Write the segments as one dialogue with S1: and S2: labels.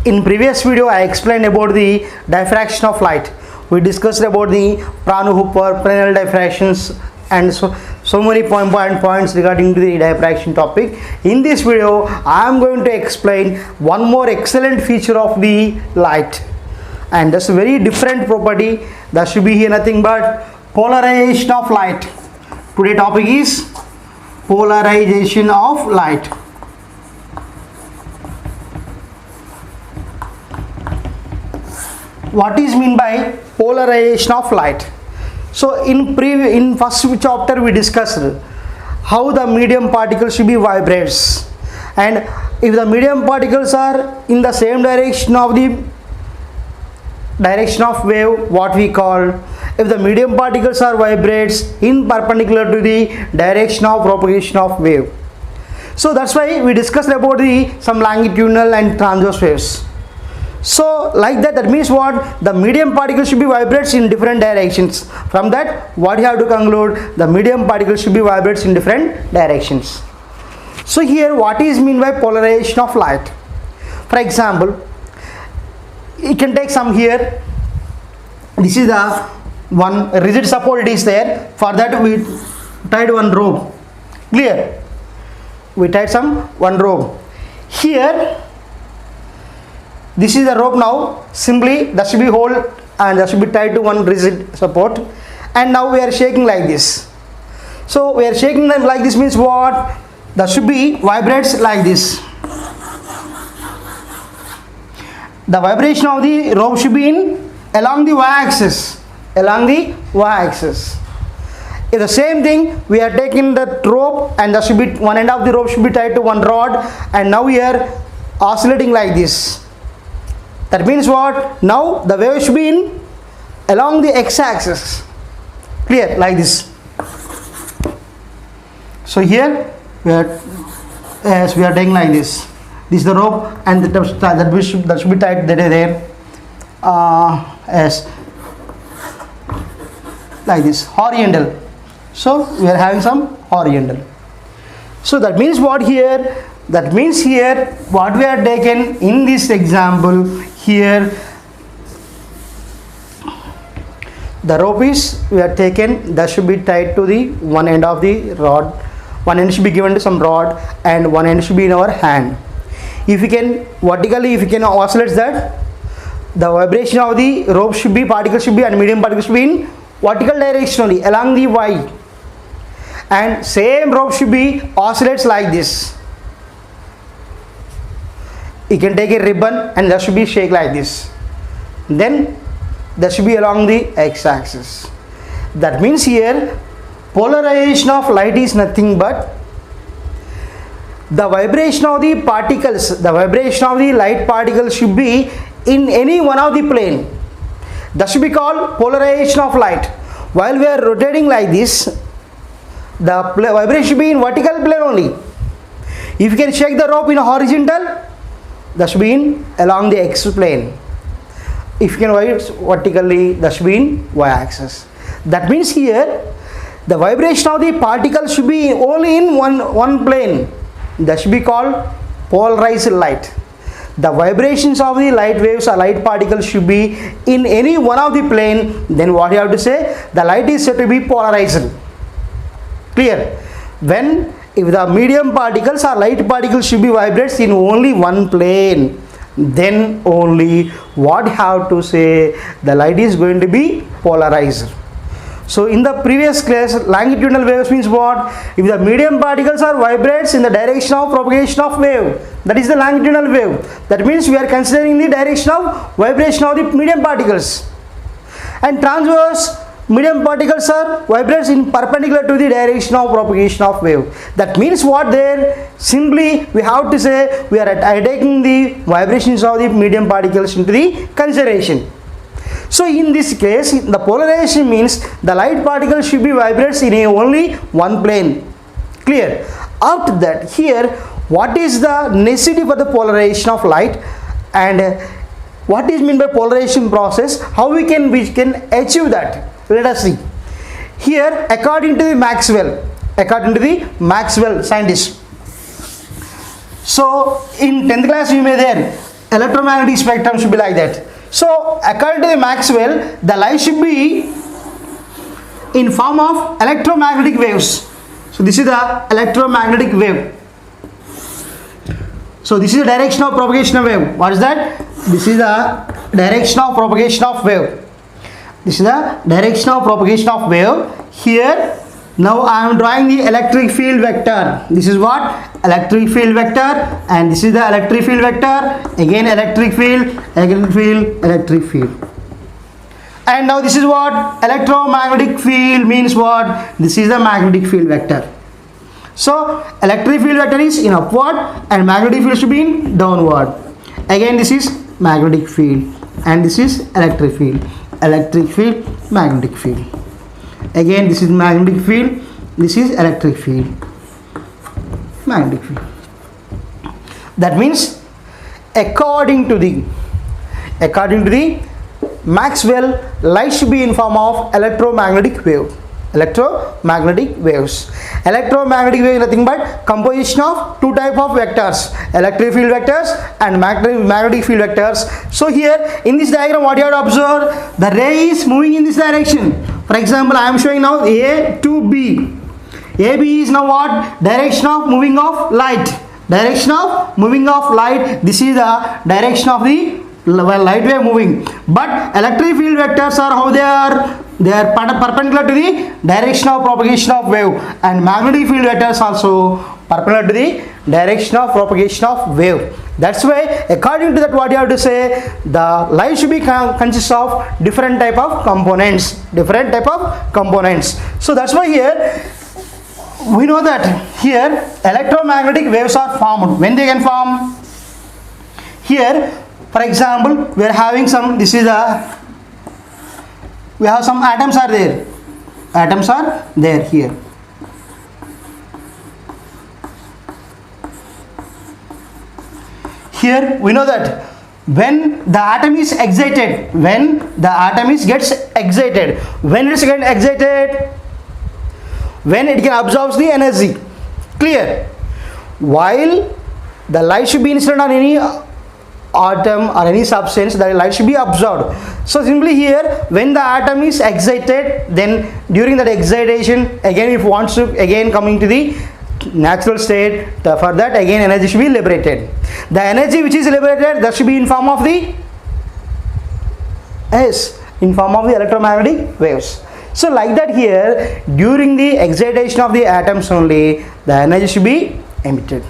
S1: In previous video I explained about the diffraction of light. We discussed about the Fraunhofer, Fresnel diffractions and so many points regarding to the diffraction topic. In this video I am going to explain one more excellent feature of the light, and that's a very different property. That should be here nothing but polarization of light. Today topic is polarization of light. What is mean by polarization of light? So in first chapter we discussed how the medium particles should be vibrates, and if the medium particles are in the same direction of the direction of wave, what we call, if the medium particles are vibrates in perpendicular to the direction of propagation of wave. So that's why we discussed about the some longitudinal and transverse waves. So like that means what? The medium particles should be vibrates in different directions. From that what you have to conclude, the medium particles should be vibrates in different directions. So here what is mean by polarization of light? For example, you can take some here. This is the one rigid support, it is there. For that we tied one rope. Clear? We tied one rope. Here this is the rope. Now simply that should be hold and that should be tied to one rigid support, and now we are shaking like this. So we are shaking them like this means what? That should be vibrates like this. The vibration of the rope should be in along the y-axis, along the y-axis. If the same thing, we are taking the rope and that should be one end of the rope should be tied to one rod, and now we are oscillating like this. That means what? Now the wave should be in along the x-axis. Clear? Like this. So here we are taking like this. This is the rope, and that should be tied there. As like this, horizontal. So we are having some horizontal. So that means what here? That means here what we are taken in this example here, the rope is we are taken that should be tied to the one end of the rod. One end should be given to some rod and one end should be in our hand. If you can vertically, if you can oscillate that, the vibration of the rope should be, particles should be, and medium particles should be in vertical direction only along the y, and same rope should be oscillates like this. You can take a ribbon and that should be shake like this, then that should be along the x-axis. That means here polarization of light is nothing but the vibration of the particles, the vibration of the light particles should be in any one of the plane. That should be called polarization of light. While we are rotating like this, the vibration should be in vertical plane only. If you can shake the rope in horizontal, that should be in along the x plane. If you can vibrate vertically, that should be in y-axis. That means here the vibration of the particles should be only in one plane. That should be called polarized light. The vibrations of the light waves or light particles should be in any one of the plane. Then what you have to say? The light is said to be polarized. Clear? If the medium particles or light particles should be vibrates in only one plane, then only what you have to say? The light is going to be polarized. So in the previous class, longitudinal waves means what? If the medium particles are vibrates in the direction of propagation of wave, that is the longitudinal wave. That means we are considering the direction of vibration of the medium particles. And transverse, medium particles are vibrates in perpendicular to the direction of propagation of wave. That means what there? Simply we have to say we are taking the vibrations of the medium particles into the consideration. So in this case, the polarization means the light particles should be vibrates in only one plane. Clear? After that, here what is the necessity for the polarization of light, and what is meant by polarization process? How we can achieve that? Let us see. Here, according to the Maxwell scientist. So in 10th class you may there electromagnetic spectrum should be like that. So according to the Maxwell, the light should be in form of electromagnetic waves. So this is the electromagnetic wave. So this is the direction of propagation of wave. What is that? This is the direction of propagation of wave. This is the direction of propagation of wave. Here now I am drawing the electric field vector. This is what? Electric field vector, and this is the electric field vector. Again electric field, electric field, electric field. And now this is what? Electromagnetic field means what? This is the magnetic field vector. So electric field vector is in upward and magnetic field should be in downward. Again this is magnetic field and this is electric field. Electric field, magnetic field. Again this is magnetic field, this is electric field, magnetic field. That means according to the Maxwell, light should be in form of electromagnetic wave. Electromagnetic waves. Electromagnetic wave is nothing but composition of two type of vectors, electric field vectors and magnetic field vectors. So here in this diagram, what you have to observe, the ray is moving in this direction. For example, I am showing now A to B. AB is now what? Direction of moving of light. Direction of moving of light. This is the direction of the light wave moving. But electric field vectors are how they are? They are perpendicular to the direction of propagation of wave, and magnetic field vectors also perpendicular to the direction of propagation of wave. That's why according to that, what you have to say, the light should be consists of different type of components. So that's why here we know that here electromagnetic waves are formed. When they can form? Here for example we are having some, we have some atoms are there. Atoms are there here. Here we know that when the atom is excited, when it gets excited, when it can absorb the energy. Clear? While the light should be incident on any atom or any substance, the light should be absorbed. So simply here, when the atom is excited, then during that excitation, again if wants to again coming to the natural state, for that again energy should be liberated. The energy which is liberated, that should be in form of the electromagnetic waves. So like that here, during the excitation of the atoms only, the energy should be emitted.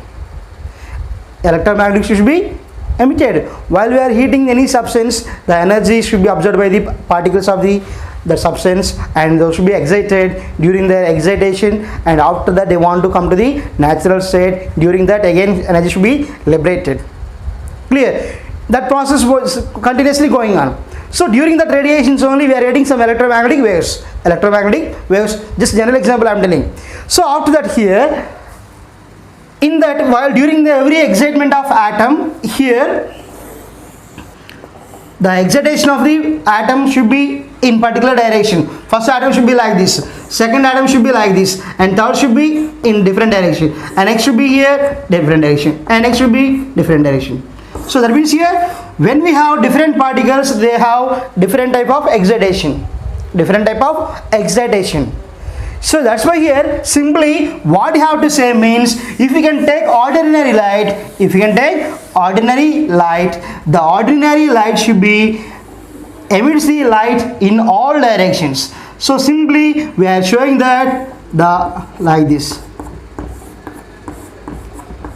S1: Electromagnetic should be emitted. While we are heating any substance, the energy should be absorbed by the particles of the substance, and those should be excited during their excitation, and after that they want to come to the natural state. During that again energy should be liberated. Clear? That process was continuously going on. So during that radiations only we are getting some electromagnetic waves. Just general example I am telling. So after that here, in that while during the every excitement of atom, here the excitation of the atom should be in particular direction. First atom should be like this, second atom should be like this, and third should be in different direction, and next should be here different direction, and next should be different direction. So that means here when we have different particles, they have different type of excitation. So that's why here simply what you have to say means, if you can take ordinary light, the ordinary light should be emits the light in all directions. So simply we are showing that like this.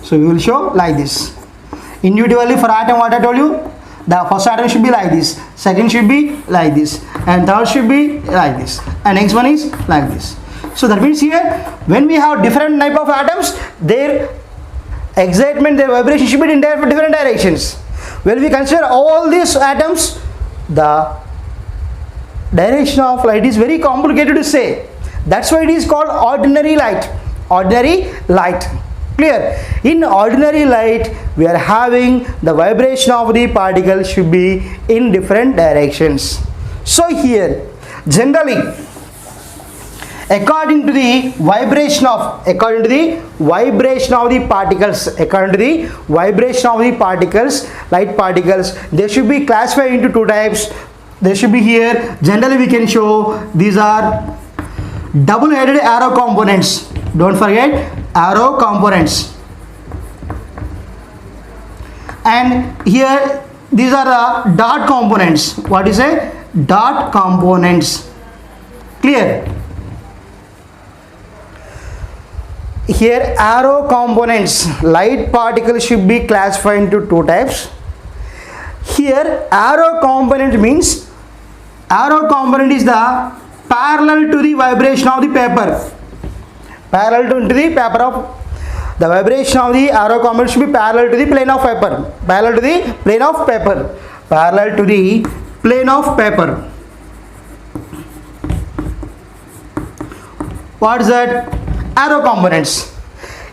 S1: So we will show like this. Individually for atom, what I told you, the first atom should be like this, second should be like this, and third should be like this, and next one is like this. So that means here when we have different type of atoms, their excitement, their vibration should be in different directions. When we consider all these atoms, the direction of light is very complicated to say. That's why it is called ordinary light. Clear? In ordinary light, we are having the vibration of the particle should be in different directions. So here generally according to the vibration of the particles, light particles, they should be classified into two types. They should be here, generally we can show these are double-headed arrow components. Don't forget arrow components. And here these are the dot components. What is a dot components? Clear? Here arrow components, light particles should be classified into two types. Here arrow component means, arrow component is the parallel to the vibration of the paper. Parallel to the paper of the vibration of the arrow component should be parallel to the plane of paper. Parallel to the plane of paper. Parallel to the plane of paper. What is that? Arrow components.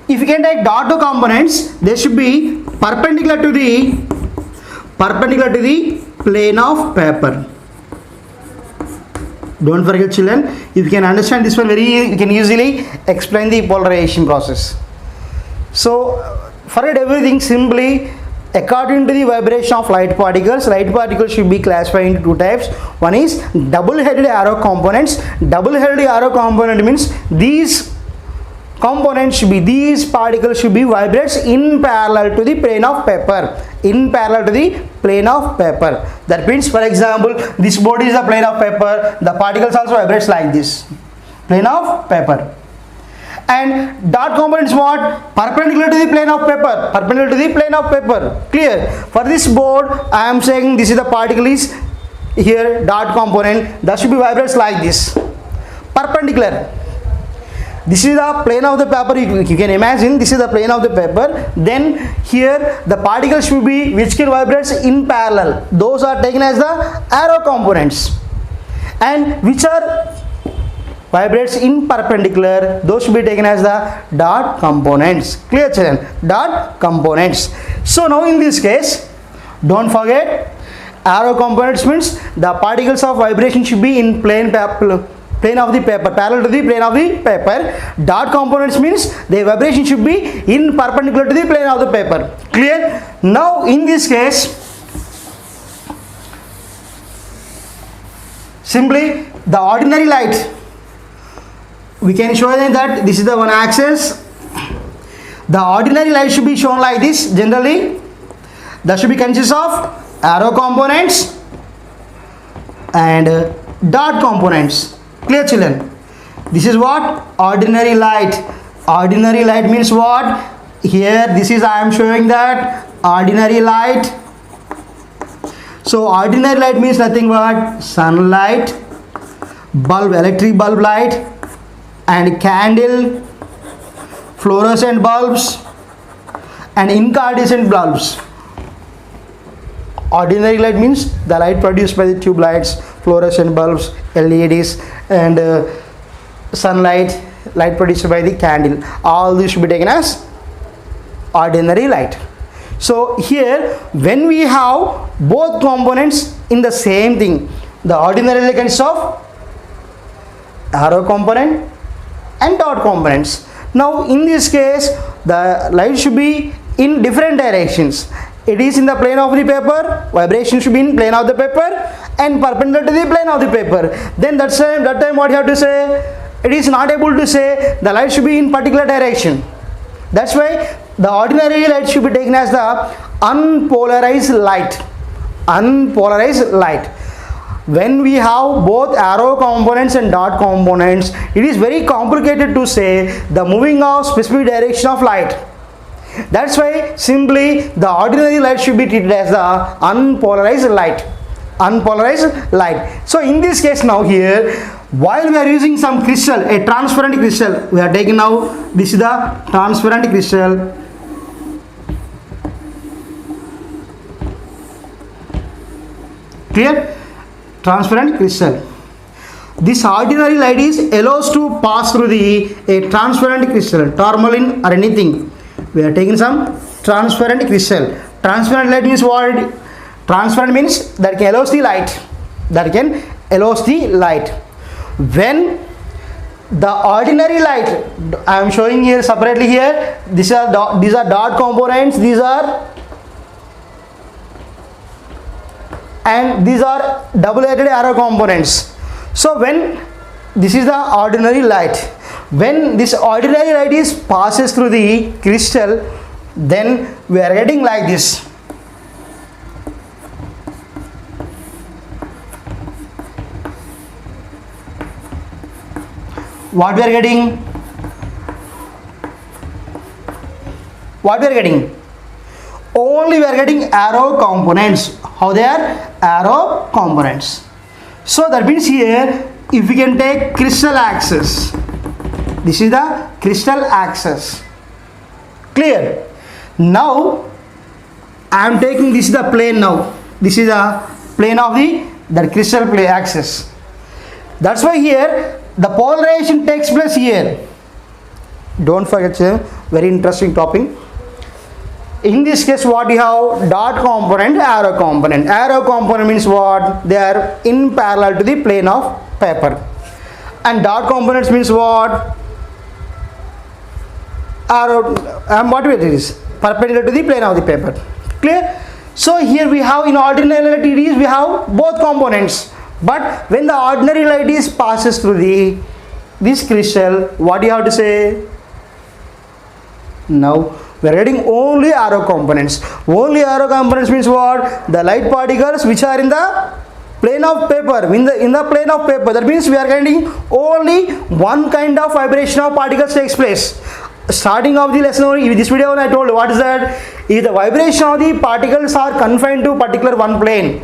S1: If you can take dot components, they should be perpendicular to the plane of paper. Don't forget, children, if you can understand this one you can easily explain the polarization process. So forget everything, simply according to the vibration of light particles should be classified into two types. One is double-headed arrow components. Double-headed arrow component means these particles should be vibrates in parallel to the plane of paper. That means, for example, this board is a plane of paper, the particles also vibrates like this, plane of paper. And dot components what? Perpendicular to the plane of paper. Clear? For this board I am saying this is the particle is here, dot component, that should be vibrates like this, perpendicular. This is the plane of the paper. You can imagine this is the plane of the paper. Then here the particles should be which can vibrate in parallel. Those are taken as the arrow components. And which are vibrates in perpendicular, those should be taken as the dot components. Clear, children? Dot components. So now in this case, don't forget arrow components means the particles of vibration should be in plane of the paper, parallel to the plane of the paper. Dot components means the vibration should be in perpendicular to the plane of the paper. Clear? Now in this case, simply the ordinary light, we can show them that this is the one axis. The ordinary light should be shown like this. Generally that should be consist of arrow components and dot components. Clear, children? This is what? Ordinary light. Ordinary light means what? Here this is I am showing that ordinary light. So ordinary light means nothing but sunlight, bulb, electric bulb light, and candle, fluorescent bulbs, and incandescent bulbs. Ordinary light means the light produced by the tube lights, fluorescent bulbs, LEDs, and sunlight, light produced by the candle. All these should be taken as ordinary light. So here when we have both components in the same thing, the ordinary light consists of arrow component and dot components. Now in this case the light should be in different directions. It is in the plane of the paper, vibration should be in plane of the paper and perpendicular to the plane of the paper. Then that time what you have to say? It is not able to say the light should be in particular direction. That's why the ordinary light should be taken as the unpolarized light. Unpolarized light. When we have both arrow components and dot components, it is very complicated to say the moving of specific direction of light. That's why simply the ordinary light should be treated as the unpolarized light. Unpolarized light. So in this case now here, while we are using some crystal, a transparent crystal, we are taking now, this is the transparent crystal. Clear? Transparent crystal. This ordinary light is allows to pass through a transparent crystal, tourmaline or anything. We are taking some transparent crystal. Transparent light means what? Transparent means that can allows the light. That can allows the light. When the ordinary light, I am showing here separately here, these are dot components, these are, and these are double-headed arrow components. So when this is the ordinary light, when this ordinary light is passes through the crystal, then we are getting like this. What we are getting? What we are getting? Only we are getting arrow components. How they are? Arrow components. So that means here, if we can take crystal axis, this is the crystal axis. Clear? Now I am taking this is the plane now. This is the plane of the crystal plane axis. That's why here the polarization takes place here. Don't forget, it's a very interesting topic. In this case, what you have? Dot component, arrow component. Arrow component means what? They are in parallel to the plane of paper. And dot components means what? Arrow, what it is? Perpendicular to the plane of the paper. Clear? So here we have, in ordinary light we have both components. But when the ordinary light is passes through this crystal, what do you have to say? Now we are getting only arrow components. Only arrow components means what? The light particles which are in the plane of paper. In the plane of paper, that means we are getting only one kind of vibration of particles takes place. Starting of the lesson, in this video I told what is that? If the vibration of the particles are confined to particular one plane,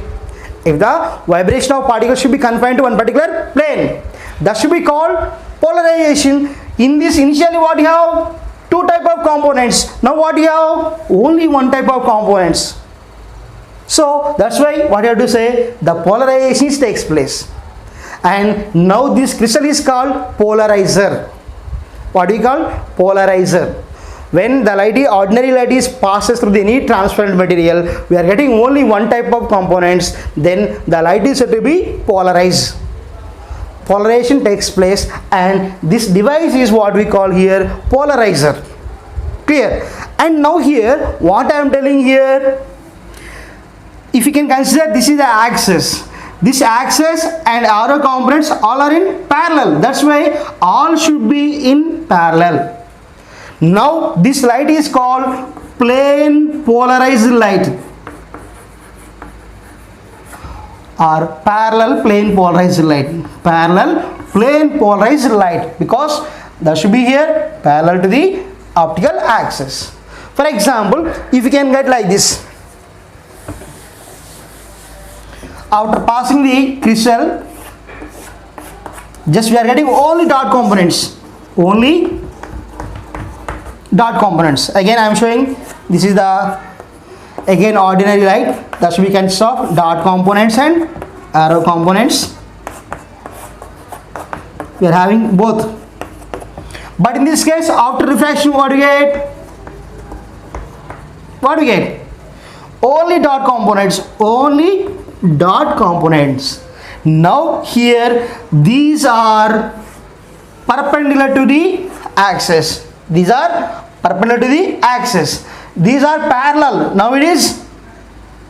S1: if the vibration of particles should be confined to one particular plane, that should be called polarization. In this, initially what you have? Two type of components. Now what you have? Only one type of components. So that's why what you have to say, the polarization takes place. And now this crystal is called polarizer. What do you call? Polarizer. When the light, ordinary light is passes through any transparent material, we are getting only one type of components, then the light is said to be polarized. Polarization takes place, and this device is what we call here polarizer. Clear? And now here, what I am telling here, if you can consider this is the axis. This axis and arrow components all are in parallel. That's why all should be in parallel. Now this light is called plane polarized light or parallel plane polarized light. Parallel plane polarized light, because that should be here parallel to the optical axis. For example, if you can get like this, after passing the crystal, just we are getting only dot components. Only dot components. Again I am showing, this is the again ordinary light, thus we can stop dot components and arrow components. We are having both. But in this case, after refraction, what do we get? What do we get? Only dot components. Only dot components. Now here these are perpendicular to the axis. These are perpendicular to the axis. These are parallel. Now it is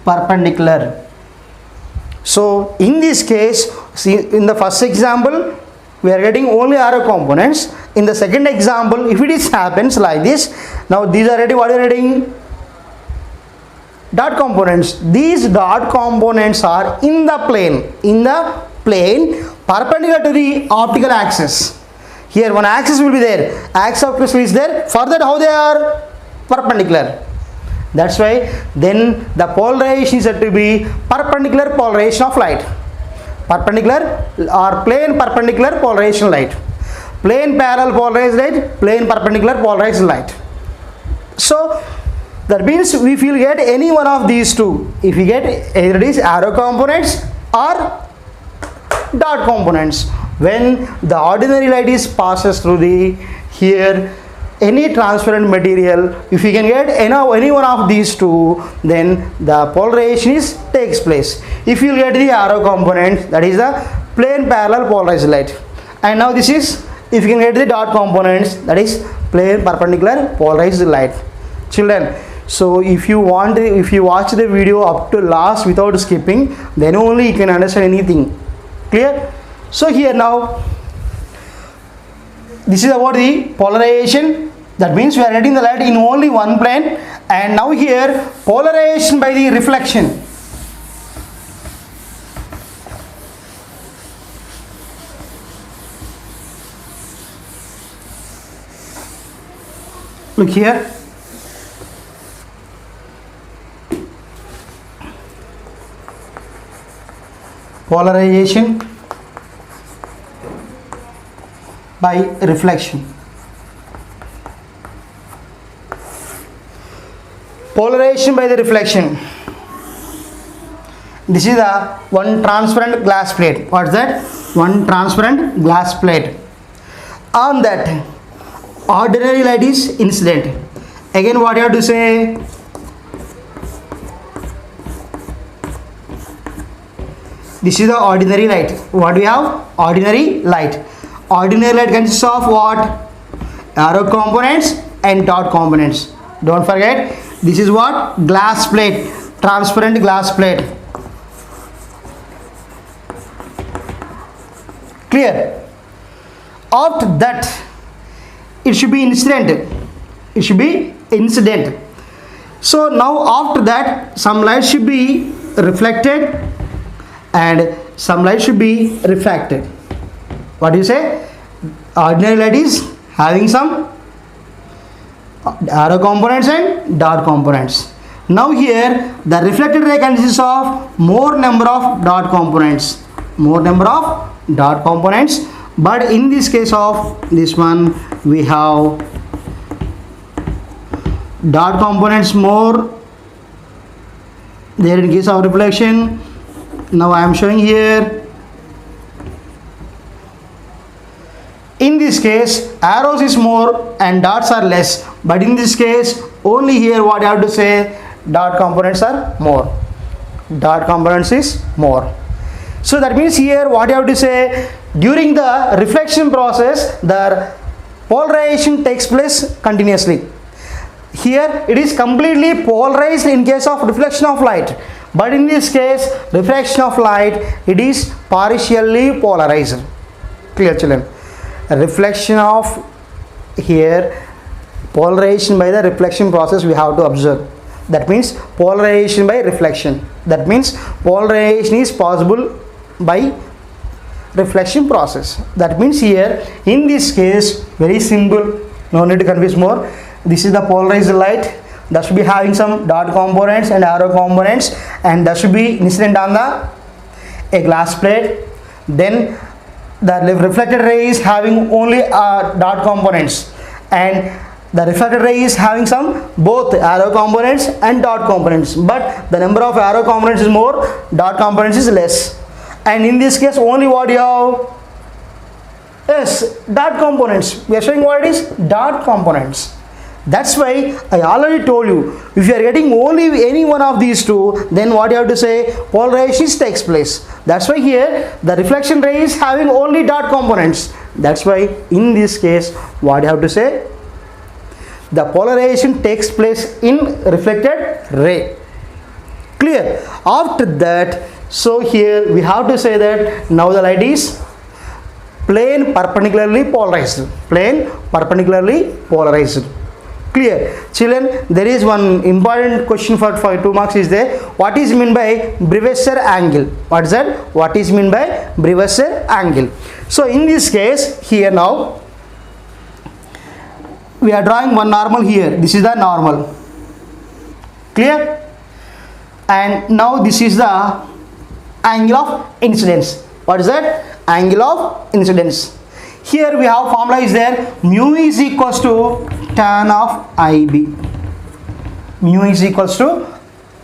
S1: perpendicular. So in this case, see, in the first example we are getting only arrow components. In the second example, if it is happens like this, now these are ready. What are you getting? Dot components. These dot components are in the plane perpendicular to the optical axis. Here one axis will be there, axis of crystal is there. Further, how they are? Perpendicular. That's why then the polarization is said to be perpendicular polarization of light. Perpendicular or plane perpendicular polarization light. Plane parallel polarized light, plane perpendicular polarized light. So that means if you get any one of these two, if you get either it is arrow components or dot components, when the ordinary light is passes through the here any transparent material, if you can get any one of these two, then the polarization takes place. If you get the arrow component, that is the plane parallel polarized light. And now this is if you can get the dot components, that is plane perpendicular polarized light. Children, so if you watch the video up to last without skipping, then only you can understand anything. Clear? So here now, this is about the polarization. That means we are getting the light in only one plane. And now here, polarization by the reflection. Look here. Polarization by reflection. Polarization by the reflection. This is the one transparent glass plate. What's that? One transparent glass plate. On that, ordinary light is incident. Again, what you have to say? This is the ordinary light. What we have? Ordinary light. Ordinary light consists of what? Arrow components and dot components. Don't forget, this is what? Glass plate. Transparent glass plate. Clear? After that, it should be incident. It should be incident. So now after that, some light should be reflected and some light should be refracted. What do you say? Ordinary light is having some arrow components and dot components. Now here the reflected ray consists of more number of dot components. More number of dot components. But in this case of this one, we have dot components more there in case of reflection. Now I am showing here. In this case, arrows is more and dots are less. But in this case, only here what I have to say, dot components are more. Dot components is more. So that means here what you have to say, during the reflection process, the polarization takes place continuously. Here it is completely polarized in case of reflection of light. But in this case, refraction of light, it is partially polarized. Clear, children? Reflection of here, polarization by the reflection process we have to observe. That means polarization by reflection. That means polarization is possible by reflection process. That means here, in this case, very simple, no need to confuse more. This is the polarized light. That should be having some dot components and arrow components, and that should be incident on a glass plate. Then the reflected ray is having only dot components, and the reflected ray is having some both arrow components and dot components, but the number of arrow components is more, dot components is less. And in this case, only what you have? Yes, dot components. We are showing what it is, dot components. That's why I already told you, if you are getting only any one of these two, then what you have to say, polarization takes place. That's why here the reflection ray is having only dot components. That's why in this case, what you have to say, the polarization takes place in reflected ray. Clear? After that, so here we have to say that now the light is plane perpendicularly polarized. Plane perpendicularly polarized. Clear? Children, there is one important question for 2 marks is there. What is meant by Brewster angle? What is that? What is meant by Brewster angle? So in this case, here now, we are drawing one normal here. This is the normal. Clear? And now this is the angle of incidence. What is that? Angle of incidence. Here we have formula is there. Mu is equals to tan of IB. Mu is equals to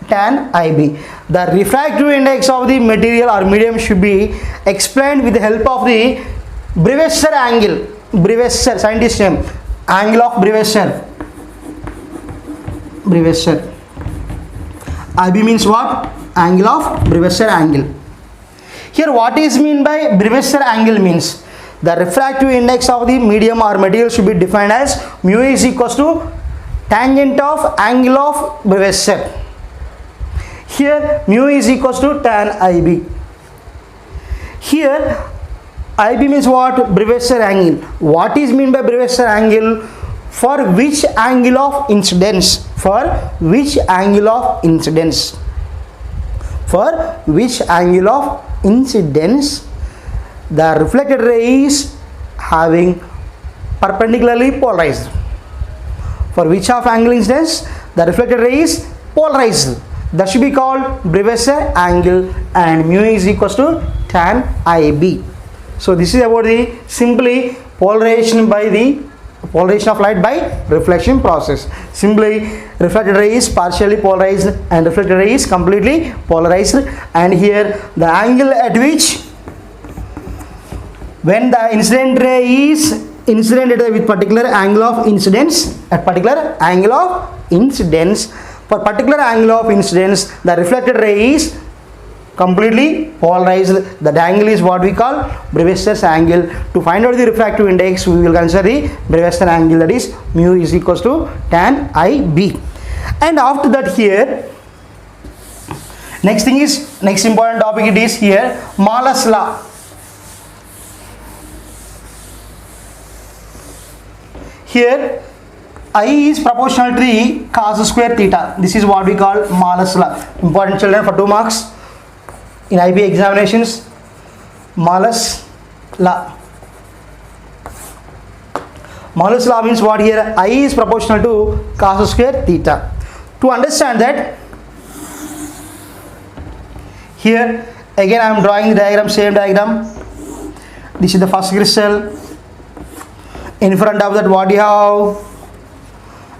S1: tan IB. The refractive index of the material or medium should be explained with the help of the Brewster angle. Brewster, scientist name. Angle of Brewster. Brewster. IB means what? Angle of Brewster angle. Here what is mean by Brewster angle means, The refractive index of the medium or material should be defined as mu is equals to tangent of angle of Brewster. Here mu is equals to tan IB. Here IB means what? Brewster angle. What is mean by Brewster angle? For which angle of incidence? For which angle of incidence? For which angle of incidence the reflected ray is having perpendicularly polarized? For which of angle incidence the reflected ray is polarized? That should be called Brewster angle, and mu is equals to tan IB. So this is about the simply polarization of light by reflection process. Simply reflected ray is partially polarized and reflected ray is completely polarized, and here the angle at which when the incident ray is incident with particular angle of incidence, at particular angle of incidence, for particular angle of incidence the reflected ray is completely polarized. That angle is what we call Brewster's angle. To find out the refractive index, we will consider the Brewster angle, that is mu is equals to tan IB. And after that, here next important topic it is here Malus law. Here I is proportional to the cos square theta. This is what we call Malus law. Important children for 2 marks in IB examinations. Malus law. Malus law means what here? I is proportional to cos square theta. To understand that, here again I am drawing the diagram, same diagram. This is the first crystal. In front of that, what you have?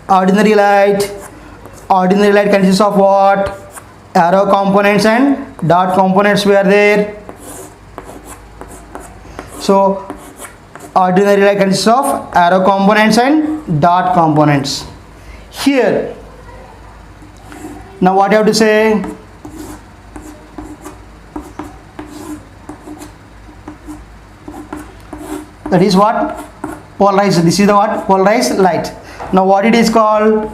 S1: Ordinary light. Ordinary light consists of what? Arrow components and dot components were there. So ordinary light consists of arrow components and dot components. Here now what you have to say? That is what? Polarized. This is the what? Polarized light. Now what it is called?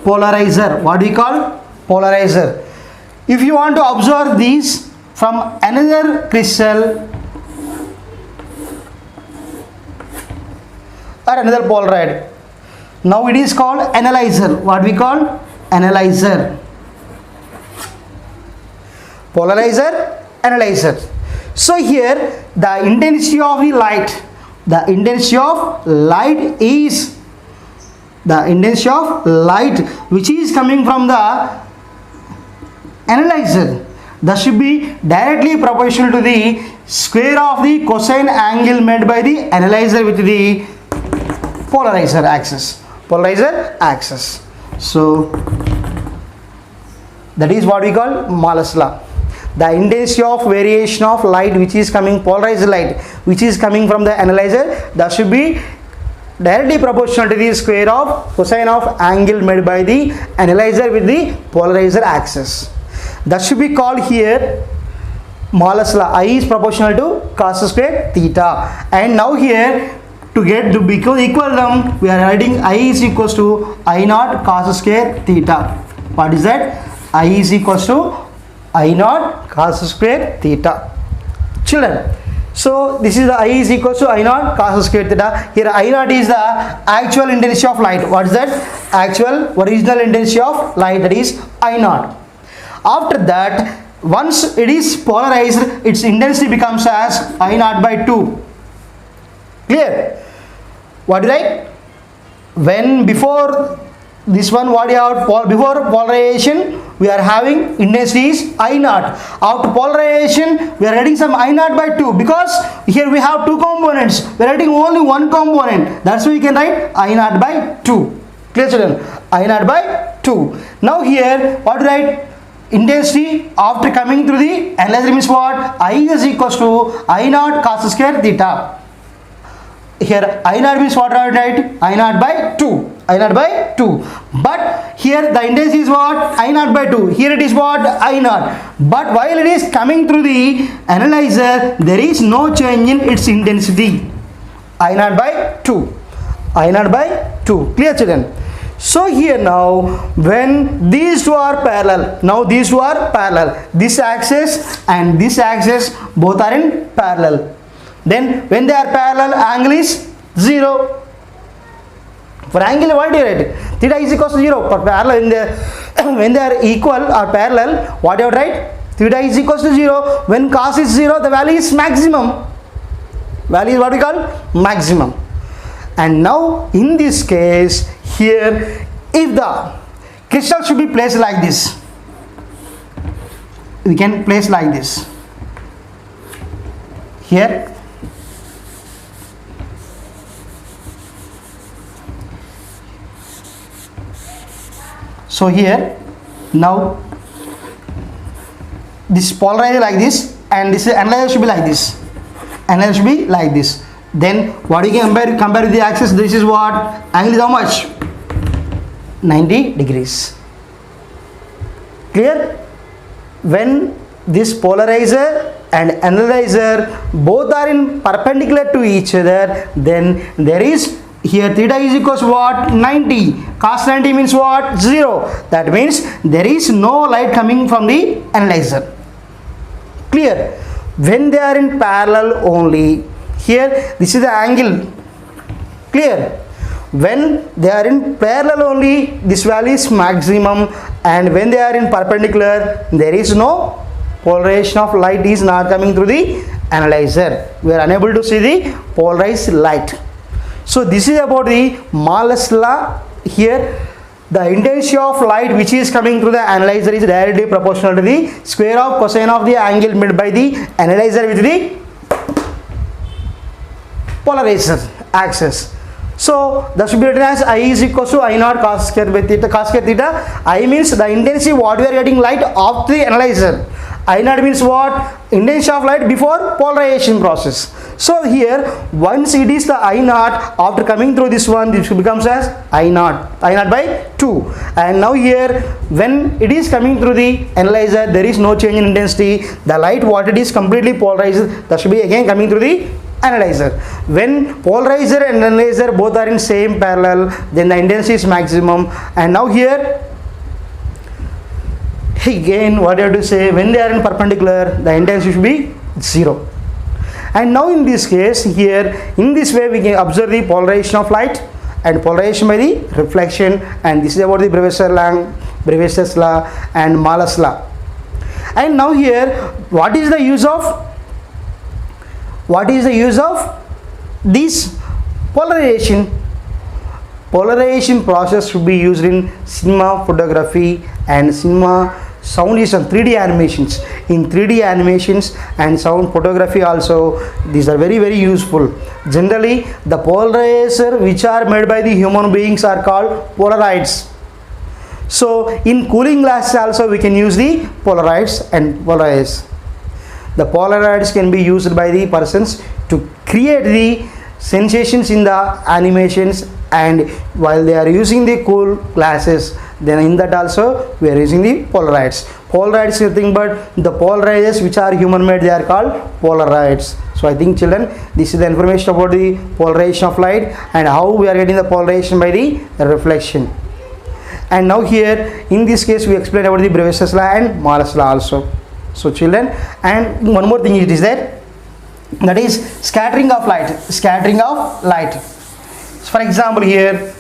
S1: Polarizer. What we call? Polarizer. If you want to observe these from another crystal or another polaroid, now it is called analyzer. What we call? Analyzer. Polarizer, analyzer. So here the intensity of the light, is the intensity of light which is coming from the analyzer, that should be directly proportional to the square of the cosine angle made by the analyzer with the polarizer axis. So that is what we call Malus law. The intensity of variation of light which is coming, polarized light which is coming from the analyzer, that should be directly proportional to the square of cosine of angle made by the analyzer with the polarizer axis. That should be called here Malus law. I is proportional to cos square theta. And now here to become equal them, we are writing I is equals to I naught cos square theta. What is that? I is equals to I naught cos square theta. Children, so this is the I is equals to I naught cos square theta. Here I naught is the actual intensity of light. What is that? Actual original intensity of light, that is I naught. After that, once it is polarized, its intensity becomes as I naught by 2. Clear? What do you write? When before this one, what you have? Before polarization, we are having intensity is I naught. After polarization, we are writing some I naught by 2, because here we have 2 components. We are writing only one component. That's why we can write I naught by 2. Clear, children? I naught by 2. Now here, what do you write? Intensity after coming through the analyzer means what? I is equals to I naught cos square theta. Here I naught means what? Right? I naught by 2. I naught by 2. But here the intensity is what? I naught by 2. Here it is what? I naught. But while it is coming through the analyzer, there is no change in its intensity. I naught by 2. I naught by 2. Clear, children? So here now, when these two are parallel, now these two are parallel, this axis and this axis both are in parallel. Then when they are parallel, angle is 0. For angle, what do you write? Theta is equal to 0. For parallel, when they are equal or parallel, what do you write? Theta is equal to 0. When cos is 0, the value is maximum. Value is what we call maximum. And now in this case, here if the crystal should be placed like this, we can place like this. Here so here now this polarizer like this and this analyzer should be like this. Analyzer should be like this. Then what you can compare with the axis, this is what? Angle is how much? 90 degrees. Clear? When this polarizer and analyzer both are in perpendicular to each other, then there is here theta is equals to what? 90. Cos 90 means what? 0. That means there is no light coming from the analyzer. Clear? When they are in parallel only, here this is the angle. Clear? When they are in parallel only, this value is maximum, and when they are in perpendicular, there is no polarization of light is not coming through the analyzer. We are unable to see the polarized light. So this is about the Malus law. Here the intensity of light which is coming through the analyzer is directly proportional to the square of cosine of the angle made by the analyzer with the polarization axis. So that should be written as I is equal to I naught cos square by theta. Cos square theta, I means the intensity what we are getting light of the analyzer. I naught means what? Intensity of light before polarization process. So here once it is the I naught, after coming through this one, this becomes as I naught by 2. And now here when it is coming through the analyzer, there is no change in intensity. The light what it is completely polarized, that should be again coming through the analyzer. When polarizer and analyzer both are in same parallel, then the intensity is maximum. And now here again what you have to say, when they are in perpendicular, the intensity should be 0. And now in this case, here in this way we can observe the polarization of light and polarization by the reflection, and this is about the Bravais law and Malus law. And now here what is the use of this polarization? Polarization process should be used in cinema photography and cinema sound is on 3D animations. In 3D animations and sound photography also, these are very useful. Generally the polarizer which are made by the human beings are called Polaroids. So in cooling glass also we can use the Polaroids and polarize. The Polaroids can be used by the persons to create the sensations in the animations, and while they are using the cool glasses, then in that also we are using the Polaroids. Polaroids is nothing but the polarizers which are human made, they are called Polaroids. So I think children, this is the information about the polarization of light and how we are getting the polarization by the reflection. And now here in this case we explain about the Bravais law and Malus law also. So children, and one more thing it is there, that is scattering of light. So for example here,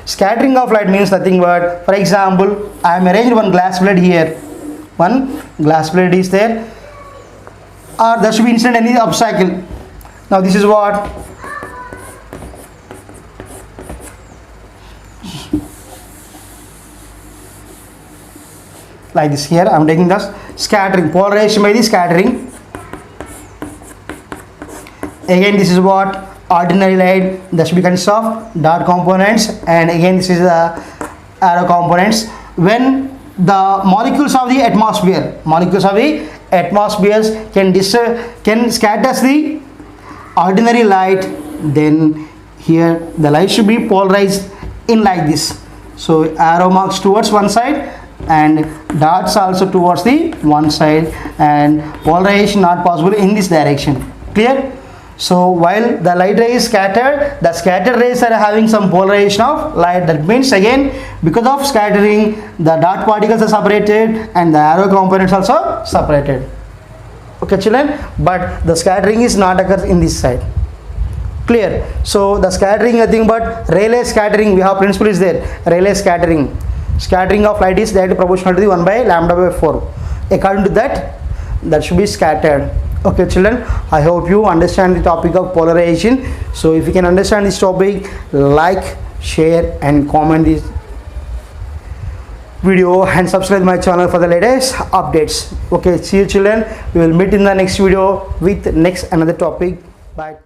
S1: scattering of light means nothing but, for example, I am arranged one glass plate here. One glass plate is there, or there should be instant any obstacle. Now this is what? Like this. Here I am taking the scattering, polarization by the scattering. Again this is what? Ordinary light. That should be consists of dot components, and again this is the arrow components. When the molecules of the atmosphere can scatter the ordinary light, then here the light should be polarized in like this. So arrow marks towards one side and dots also towards the one side, and polarization not possible in this direction. Clear? So while the light ray is scattered, the scattered rays are having some polarization of light. That means again, because of scattering, the dot particles are separated and the arrow components also separated. Okay children, but the scattering is not occurs in this side. Clear? So the scattering nothing but Rayleigh scattering. We have principle is there. Rayleigh scattering. Scattering of light is directly proportional to the 1 by lambda by 4. According to that, that should be scattered. Okay children, I hope you understand the topic of polarization. So if you can understand this topic, like, share and comment this video and subscribe my channel for the latest updates. Okay, see you children. We will meet in the next video with next another topic. Bye.